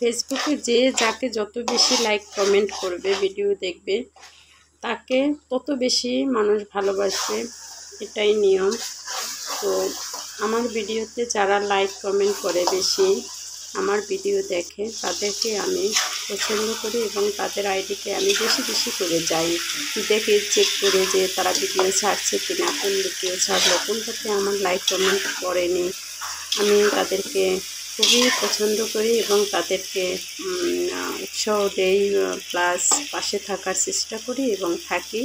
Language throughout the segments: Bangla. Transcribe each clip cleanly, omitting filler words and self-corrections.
ফেসবুকে যে যাকে যত বেশি লাইক কমেন্ট করবে, ভিডিও দেখবে, তাকে তত বেশি মানুষ ভালোবাসবে, এটাই নিয়ম। তো আমার ভিডিওতে যারা লাইক কমেন্ট করে বেশি, আমার ভিডিও দেখে, তাদেরকে আমি পছন্দ করি এবং তাদের আইডিতে আমি বেশি বেশি করে যাই, দেখে চেক করে যে তারা ভিডিও ছাড়ছে কিনা, কোন ভিডিও ছাড়লো, কোনটাতে আমার লাইক কমেন্ট করেনি, আমি তাদেরকে খুবই পছন্দ করি এবং তাদেরকে উৎসাহ দেই, প্লাস পাশে থাকার চেষ্টা করি এবং থাকি।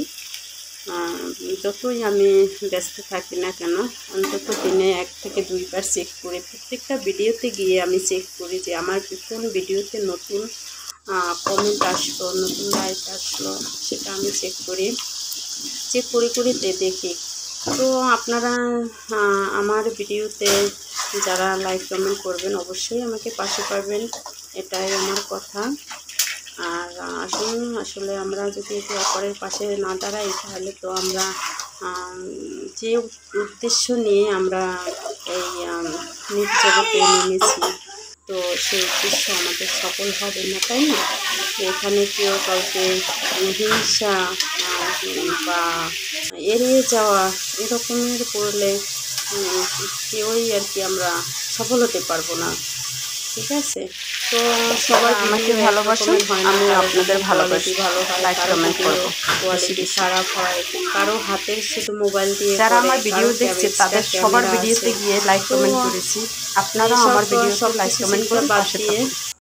যতই আমি ব্যস্ত থাকি না কেন, অন্তত দিনে 1 থেকে 2 বার চেক করি, প্রত্যেকটা ভিডিওতে গিয়ে আমি চেক করি যে আমার কোন ভিডিওতে নতুন কমেন্ট আসলো, নতুন লাইক আসলো, সেটা আমি চেক করি দেখি। তো আপনারা আমার ভিডিওতে যারা লাইক কমেন্ট করবেন, অবশ্যই আমাকে পাশে পাবেন, এটাই আমার কথা। আর আসলে আমরা যদি একে অপরের পাশে না দাঁড়াই, তাহলে তো আমরা যে উদ্দেশ্য নিয়ে আমরা এই নিজ জগতে নেমেছি, তো সেই উদ্দেশ্য আমাদের সফল হবে না, তাই না? এখানে কেউ কাউকে হিংসা বা এড়িয়ে যাওয়া এরকমের করলে কেউই আর কি আমরা সফল হতে পারবো না, ঠিক আছে? তো সবাই আমাকে ভালোবাসুন, আমি আপনাদের ভালোবাসি, ভালো হয়, লাইক কমেন্ট করব। কোয়ালিটি খারাপ হয়, কারো হাতে শুধু মোবাইল দিয়ে যারা আমার ভিডিও দেখছে তাদের সবার ভিডিওতে গিয়ে লাইক কমেন্ট করেছি, আপনারা আমার ভিডিওতে লাইক কমেন্ট করে পাশে থাকুন।